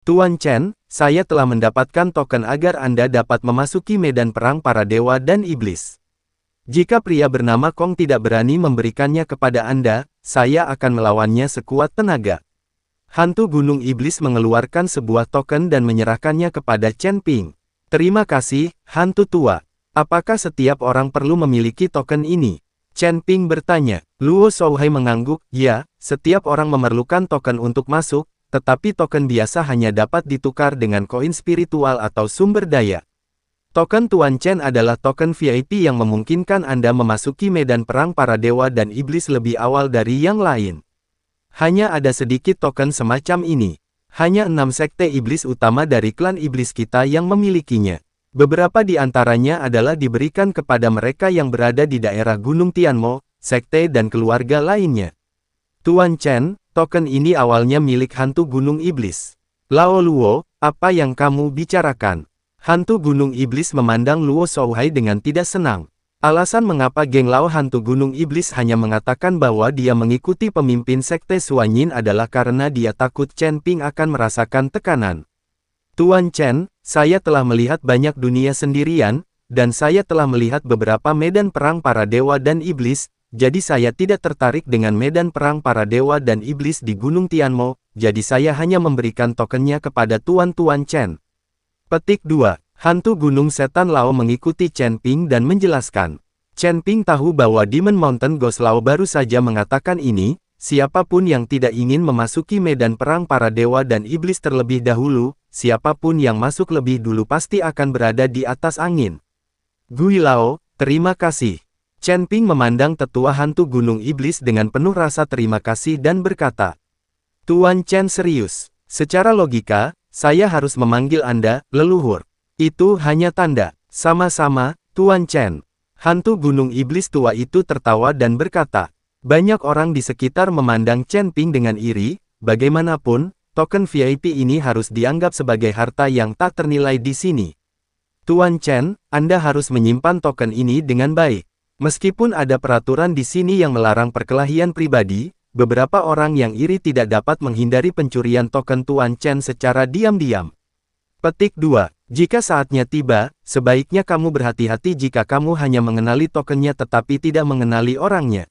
Tuan Chen, saya telah mendapatkan token agar Anda dapat memasuki medan perang para dewa dan iblis. Jika pria bernama Kong tidak berani memberikannya kepada Anda, saya akan melawannya sekuat tenaga. Hantu Gunung Iblis mengeluarkan sebuah token dan menyerahkannya kepada Chen Ping. Terima kasih, hantu tua. Apakah setiap orang perlu memiliki token ini? Chen Ping bertanya. Luo Shouhai mengangguk, ya, setiap orang memerlukan token untuk masuk, tetapi token biasa hanya dapat ditukar dengan koin spiritual atau sumber daya. Token Tuan Chen adalah token VIP yang memungkinkan Anda memasuki medan perang para dewa dan iblis lebih awal dari yang lain. Hanya ada sedikit token semacam ini. Hanya 6 sekte iblis utama dari klan iblis kita yang memilikinya. Beberapa di antaranya adalah diberikan kepada mereka yang berada di daerah Gunung Tianmo, sekte dan keluarga lainnya. Tuan Chen, token ini awalnya milik hantu Gunung Iblis. Lao Luo, apa yang kamu bicarakan? Hantu Gunung Iblis memandang Luo Shouhai dengan tidak senang. Alasan mengapa geng Lao hantu Gunung Iblis hanya mengatakan bahwa dia mengikuti pemimpin sekte Suanyin adalah karena dia takut Chen Ping akan merasakan tekanan. Tuan Chen, saya telah melihat banyak dunia sendirian, dan saya telah melihat beberapa medan perang para dewa dan iblis, jadi saya tidak tertarik dengan medan perang para dewa dan iblis di Gunung Tianmo, jadi saya hanya memberikan tokennya kepada Tuan Chen. Petik 2. Hantu Gunung Setan Lao mengikuti Chen Ping dan menjelaskan. Chen Ping tahu bahwa Demon Mountain Ghost Lao baru saja mengatakan ini, siapapun yang tidak ingin memasuki medan perang para dewa dan iblis terlebih dahulu, siapapun yang masuk lebih dulu pasti akan berada di atas angin. Gui Lao, terima kasih. Chen Ping memandang tetua hantu Gunung Iblis dengan penuh rasa terima kasih dan berkata, Tuan Chen serius. Secara logika, saya harus memanggil Anda, leluhur. Itu hanya tanda. Sama-sama, Tuan Chen. Hantu Gunung Iblis tua itu tertawa dan berkata, banyak orang di sekitar memandang Chen Ping dengan iri, bagaimanapun, token VIP ini harus dianggap sebagai harta yang tak ternilai di sini. Tuan Chen, Anda harus menyimpan token ini dengan baik. Meskipun ada peraturan di sini yang melarang perkelahian pribadi, beberapa orang yang iri tidak dapat menghindari pencurian token Tuan Chen secara diam-diam. Petik 2. Jika saatnya tiba, sebaiknya kamu berhati-hati jika kamu hanya mengenali tokennya tetapi tidak mengenali orangnya.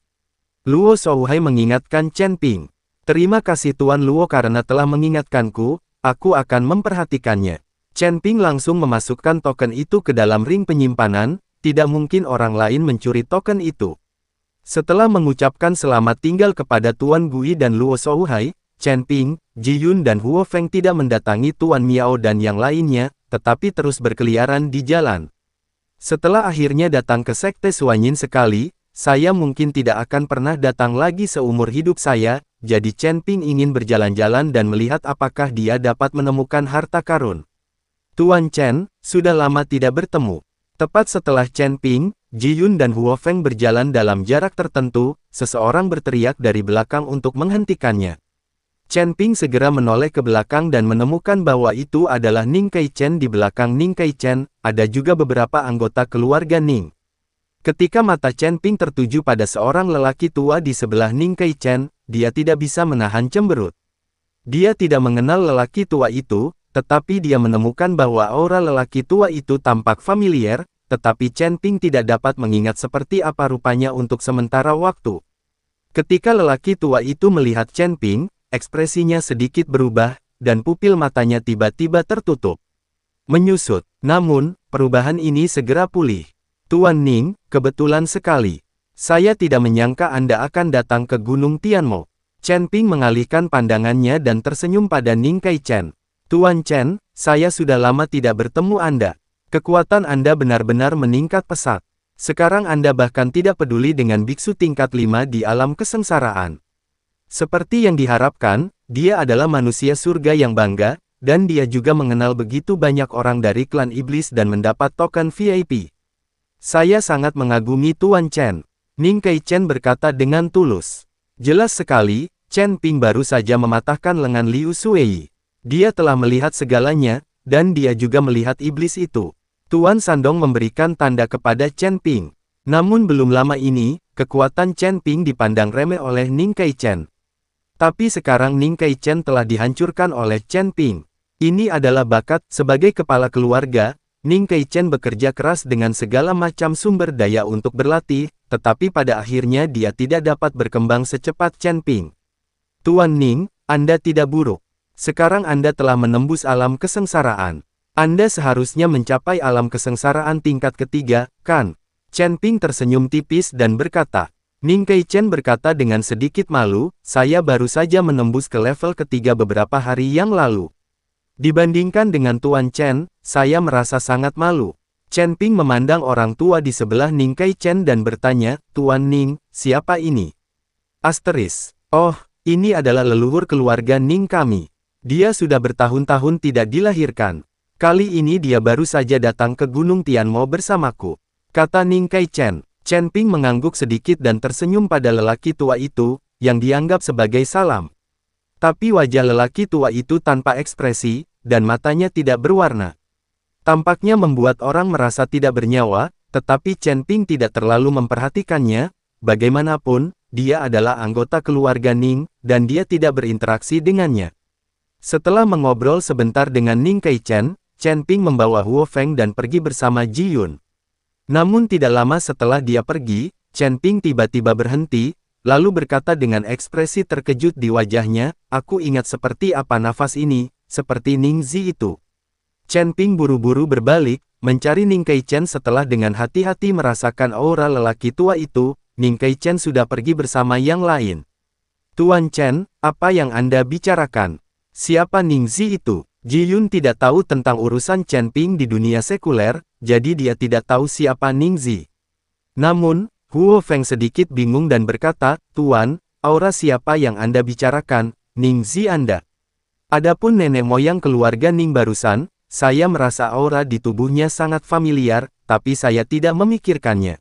Luo Shouhai mengingatkan Chen Ping. Terima kasih Tuan Luo karena telah mengingatkanku, aku akan memperhatikannya. Chen Ping langsung memasukkan token itu ke dalam ring penyimpanan. Tidak mungkin orang lain mencuri token itu. Setelah mengucapkan selamat tinggal kepada Tuan Gui dan Luo Shouhai, Chen Ping, Ji Yun dan Huo Feng tidak mendatangi Tuan Miao dan yang lainnya, tetapi terus berkeliaran di jalan. Setelah akhirnya datang ke sekte Suanyin sekali, saya mungkin tidak akan pernah datang lagi seumur hidup saya, jadi Chen Ping ingin berjalan-jalan dan melihat apakah dia dapat menemukan harta karun. Tuan Chen, sudah lama tidak bertemu. Tepat setelah Chen Ping, Ji Yun dan Huo Feng berjalan dalam jarak tertentu, seseorang berteriak dari belakang untuk menghentikannya. Chen Ping segera menoleh ke belakang dan menemukan bahwa itu adalah Ning Kaichen. Di belakang Ning Kaichen, ada juga beberapa anggota keluarga Ning. Ketika mata Chen Ping tertuju pada seorang lelaki tua di sebelah Ning Kaichen, dia tidak bisa menahan cemberut. Dia tidak mengenal lelaki tua itu, tetapi dia menemukan bahwa aura lelaki tua itu tampak familiar, tetapi Chen Ping tidak dapat mengingat seperti apa rupanya untuk sementara waktu. Ketika lelaki tua itu melihat Chen Ping, ekspresinya sedikit berubah, dan pupil matanya tiba-tiba tertutup. Menyusut, namun, perubahan ini segera pulih. Tuan Ning, kebetulan sekali. Saya tidak menyangka Anda akan datang ke Gunung Tianmo. Chen Ping mengalihkan pandangannya dan tersenyum pada Ning Kaichen. Tuan Chen, saya sudah lama tidak bertemu Anda. Kekuatan Anda benar-benar meningkat pesat. Sekarang Anda bahkan tidak peduli dengan biksu tingkat 5 di alam kesengsaraan. Seperti yang diharapkan, dia adalah manusia surga yang bangga, dan dia juga mengenal begitu banyak orang dari klan iblis dan mendapat token VIP. Saya sangat mengagumi Tuan Chen. Ning Kaichen berkata dengan tulus. Jelas sekali, Chen Ping baru saja mematahkan lengan Liu Shuei. Dia telah melihat segalanya, dan dia juga melihat iblis itu. Tuan Sandong memberikan tanda kepada Chen Ping. Namun belum lama ini, kekuatan Chen Ping dipandang remeh oleh Ning Kaichen. Tapi sekarang Ning Kaichen telah dihancurkan oleh Chen Ping. Ini adalah bakat. Sebagai kepala keluarga, Ning Keichen bekerja keras dengan segala macam sumber daya untuk berlatih, tetapi pada akhirnya dia tidak dapat berkembang secepat Chen Ping. Tuan Ning, Anda tidak buruk. Sekarang Anda telah menembus alam kesengsaraan. Anda seharusnya mencapai alam kesengsaraan tingkat ketiga, kan? Chen Ping tersenyum tipis dan berkata. Ning Keichen berkata dengan sedikit malu, saya baru saja menembus ke level ketiga beberapa hari yang lalu. Dibandingkan dengan Tuan Chen, saya merasa sangat malu. Chen Ping memandang orang tua di sebelah Ning Keichen dan bertanya, Tuan Ning, siapa ini? Asteris. Oh, ini adalah leluhur keluarga Ning kami. Dia sudah bertahun-tahun tidak dilahirkan. Kali ini dia baru saja datang ke Gunung Tianmo bersamaku. Kata Ning Keichen. Chen Ping mengangguk sedikit dan tersenyum pada lelaki tua itu, yang dianggap sebagai salam. Tapi wajah lelaki tua itu tanpa ekspresi, dan matanya tidak berwarna. Tampaknya membuat orang merasa tidak bernyawa, tetapi Chen Ping tidak terlalu memperhatikannya. Bagaimanapun, dia adalah anggota keluarga Ning, dan dia tidak berinteraksi dengannya. Setelah mengobrol sebentar dengan Ning Keichen, Chen Ping membawa Huo Feng dan pergi bersama Ji Yun. Namun tidak lama setelah dia pergi, Chen Ping tiba-tiba berhenti, lalu berkata dengan ekspresi terkejut di wajahnya, aku ingat seperti apa nafas ini, seperti Ning Zi itu. Chen Ping buru-buru berbalik, mencari Ning Keichen setelah dengan hati-hati merasakan aura lelaki tua itu, Ning Keichen sudah pergi bersama yang lain. Tuan Chen, apa yang Anda bicarakan? Siapa Ning Zi itu? Ji Yun tidak tahu tentang urusan Chen Ping di dunia sekuler, jadi dia tidak tahu siapa Ning Zi. Namun, Huo Feng sedikit bingung dan berkata, Tuan, aura siapa yang Anda bicarakan, Ning Zi Anda? Adapun nenek moyang keluarga Ning barusan, saya merasa aura di tubuhnya sangat familiar, tapi saya tidak memikirkannya.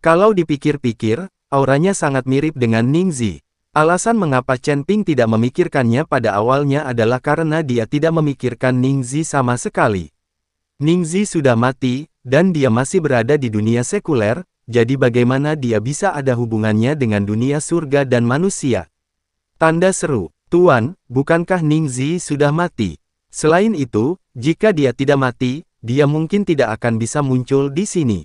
Kalau dipikir-pikir, auranya sangat mirip dengan Ning Zi. Alasan mengapa Chen Ping tidak memikirkannya pada awalnya adalah karena dia tidak memikirkan Ning Zi sama sekali. Ning Zi sudah mati, dan dia masih berada di dunia sekuler, jadi bagaimana dia bisa ada hubungannya dengan dunia surga dan manusia? Tanda seru, Tuan, bukankah Ning Zi sudah mati? Selain itu, jika dia tidak mati, dia mungkin tidak akan bisa muncul di sini.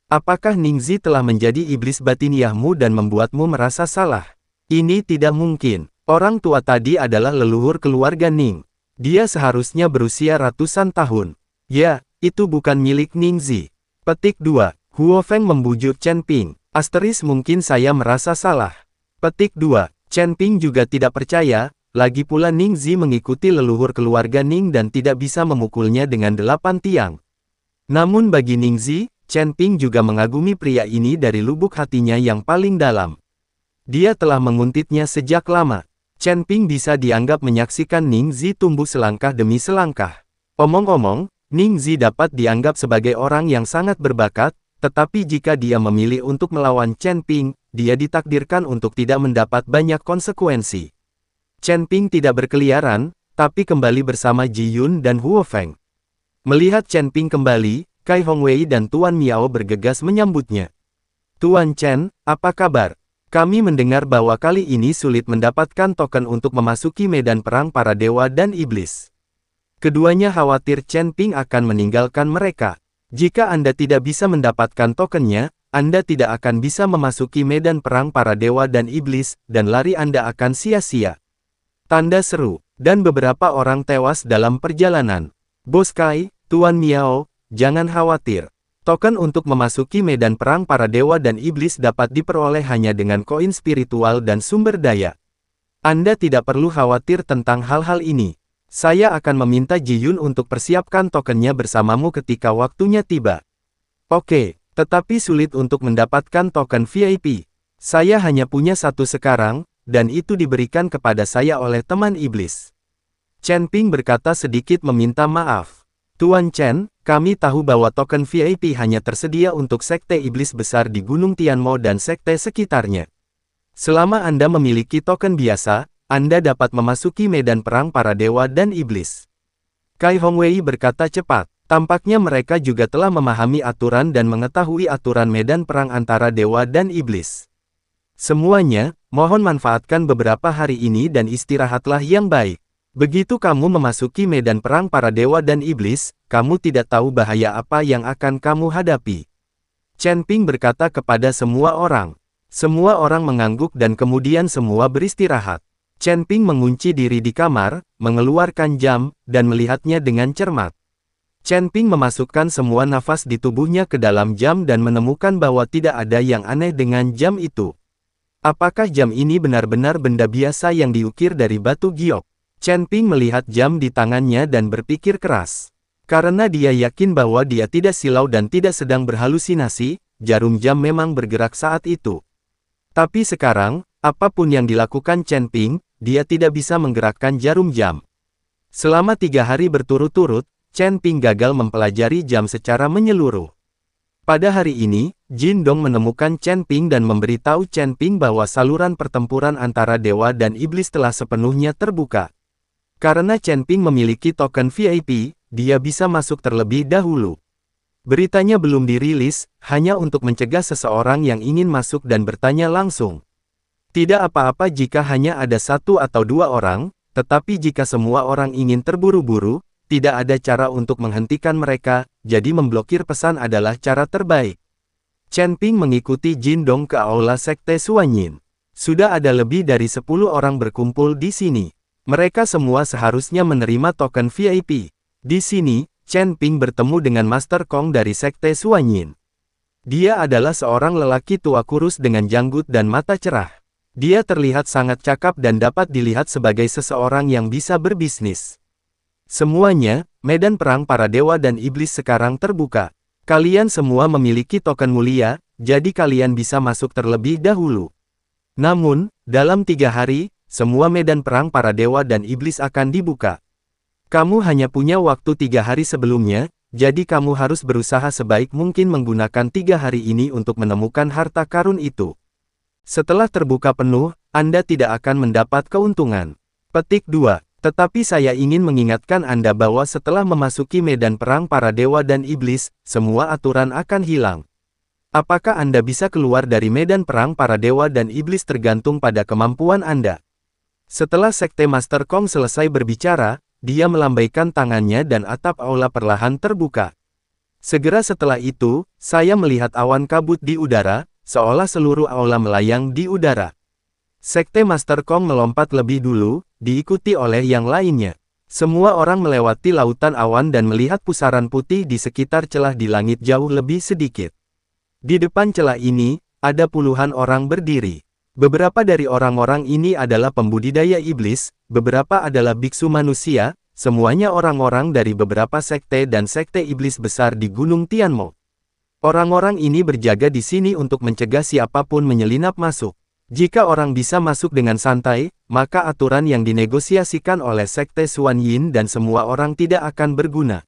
Apakah Ning Zi telah menjadi iblis batiniahmu dan membuatmu merasa salah? Ini tidak mungkin. Orang tua tadi adalah leluhur keluarga Ning. Dia seharusnya berusia ratusan tahun. Ya, itu bukan milik Ning Zi. Petik 2. Huo Feng membujuk Chen Ping. Asteris mungkin saya merasa salah. Petik 2. Chen Ping juga tidak percaya, lagi pula Ning Zi mengikuti leluhur keluarga Ning dan tidak bisa memukulnya dengan 8 tiang. Namun bagi Ning Zi, Chen Ping juga mengagumi pria ini dari lubuk hatinya yang paling dalam. Dia telah menguntitnya sejak lama. Chen Ping bisa dianggap menyaksikan Ning Zi tumbuh selangkah demi selangkah. Omong-omong, Ning Zi dapat dianggap sebagai orang yang sangat berbakat, tetapi jika dia memilih untuk melawan Chen Ping, dia ditakdirkan untuk tidak mendapat banyak konsekuensi. Chen Ping tidak berkeliaran, tapi kembali bersama Ji Yun dan Huo Feng. Melihat Chen Ping kembali, Kai Hongwei dan Tuan Miao bergegas menyambutnya. Tuan Chen, apa kabar? Kami mendengar bahwa kali ini sulit mendapatkan token untuk memasuki medan perang para dewa dan iblis. Keduanya khawatir Chen Ping akan meninggalkan mereka. Jika Anda tidak bisa mendapatkan tokennya, Anda tidak akan bisa memasuki medan perang para dewa dan iblis, dan lari Anda akan sia-sia. Tanda seru, dan beberapa orang tewas dalam perjalanan. Bos Kai, Tuan Miao, jangan khawatir. Token untuk memasuki medan perang para dewa dan iblis dapat diperoleh hanya dengan koin spiritual dan sumber daya. Anda tidak perlu khawatir tentang hal-hal ini. Saya akan meminta Ji Yun untuk persiapkan tokennya bersamamu ketika waktunya tiba. Oke, tetapi sulit untuk mendapatkan token VIP. Saya hanya punya satu sekarang, dan itu diberikan kepada saya oleh teman iblis. Chen Ping berkata sedikit meminta maaf. Tuan Chen, kami tahu bahwa token VIP hanya tersedia untuk sekte iblis besar di Gunung Tianmo dan sekte sekitarnya. Selama Anda memiliki token biasa, Anda dapat memasuki medan perang para dewa dan iblis. Kai Hongwei berkata cepat. Tampaknya mereka juga telah memahami aturan dan mengetahui aturan medan perang antara dewa dan iblis. Semuanya, mohon manfaatkan beberapa hari ini dan istirahatlah yang baik. Begitu kamu memasuki medan perang para dewa dan iblis, kamu tidak tahu bahaya apa yang akan kamu hadapi. Chen Ping berkata kepada semua orang. Semua orang mengangguk dan kemudian semua beristirahat. Chen Ping mengunci diri di kamar, mengeluarkan jam, dan melihatnya dengan cermat. Chen Ping memasukkan semua nafas di tubuhnya ke dalam jam dan menemukan bahwa tidak ada yang aneh dengan jam itu. Apakah jam ini benar-benar benda biasa yang diukir dari batu giok? Chen Ping melihat jam di tangannya dan berpikir keras. Karena dia yakin bahwa dia tidak silau dan tidak sedang berhalusinasi, jarum jam memang bergerak saat itu. Tapi sekarang, apapun yang dilakukan Chen Ping, dia tidak bisa menggerakkan jarum jam. Selama 3 hari berturut-turut, Chen Ping gagal mempelajari jam secara menyeluruh. Pada hari ini, Jin Dong menemukan Chen Ping dan memberitahu Chen Ping bahwa saluran pertempuran antara dewa dan iblis telah sepenuhnya terbuka. Karena Chen Ping memiliki token VIP, dia bisa masuk terlebih dahulu. Beritanya belum dirilis, hanya untuk mencegah seseorang yang ingin masuk dan bertanya langsung. Tidak apa-apa jika hanya ada 1 atau 2 orang, tetapi jika semua orang ingin terburu-buru, tidak ada cara untuk menghentikan mereka, jadi memblokir pesan adalah cara terbaik. Chen Ping mengikuti Jin Dong ke aula Sekte Suanyin. Sudah ada lebih dari 10 orang berkumpul di sini. Mereka semua seharusnya menerima token VIP. Di sini, Chen Ping bertemu dengan Master Kong dari Sekte Suanyin. Dia adalah seorang lelaki tua kurus dengan janggut dan mata cerah. Dia terlihat sangat cakap dan dapat dilihat sebagai seseorang yang bisa berbisnis. Semuanya, medan perang para dewa dan iblis sekarang terbuka. Kalian semua memiliki token mulia, jadi kalian bisa masuk terlebih dahulu. Namun, dalam 3 hari, semua medan perang para dewa dan iblis akan dibuka. Kamu hanya punya waktu 3 hari sebelumnya, jadi kamu harus berusaha sebaik mungkin menggunakan 3 hari ini untuk menemukan harta karun itu. Setelah terbuka penuh, Anda tidak akan mendapat keuntungan. Petik 2. Tetapi saya ingin mengingatkan Anda bahwa setelah memasuki medan perang para dewa dan iblis, semua aturan akan hilang. Apakah Anda bisa keluar dari medan perang para dewa dan iblis tergantung pada kemampuan Anda. Setelah Sekte Master Kong selesai berbicara, dia melambaikan tangannya dan atap aula perlahan terbuka. Segera setelah itu, saya melihat awan kabut di udara, seolah seluruh aula melayang di udara. Sekte Master Kong melompat lebih dulu, diikuti oleh yang lainnya. Semua orang melewati lautan awan dan melihat pusaran putih di sekitar celah di langit jauh lebih sedikit. Di depan celah ini, ada puluhan orang berdiri. Beberapa dari orang-orang ini adalah pembudidaya iblis, beberapa adalah biksu manusia, semuanya orang-orang dari beberapa sekte dan sekte iblis besar di Gunung Tianmo. Orang-orang ini berjaga di sini untuk mencegah siapapun menyelinap masuk. Jika orang bisa masuk dengan santai, maka aturan yang dinegosiasikan oleh Sekte Suanyin dan semua orang tidak akan berguna.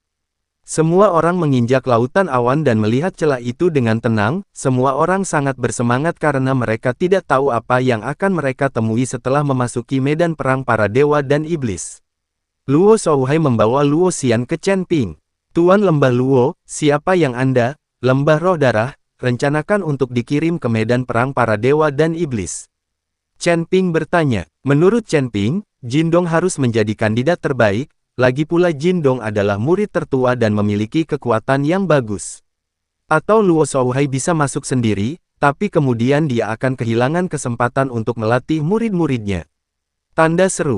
Semua orang menginjak lautan awan dan melihat celah itu dengan tenang, semua orang sangat bersemangat karena mereka tidak tahu apa yang akan mereka temui setelah memasuki medan perang para dewa dan iblis. Luo Shouhai membawa Luo Xian ke Chen Ping. Tuan Lembah Luo, siapa yang Anda, Lembah Roh Darah, rencanakan untuk dikirim ke medan perang para dewa dan iblis? Chen Ping bertanya. Menurut Chen Ping, Jin Dong harus menjadi kandidat terbaik. Lagi pula Jin Dong adalah murid tertua dan memiliki kekuatan yang bagus. Atau Luo Shouhai bisa masuk sendiri, tapi kemudian dia akan kehilangan kesempatan untuk melatih murid-muridnya. Tanda seru.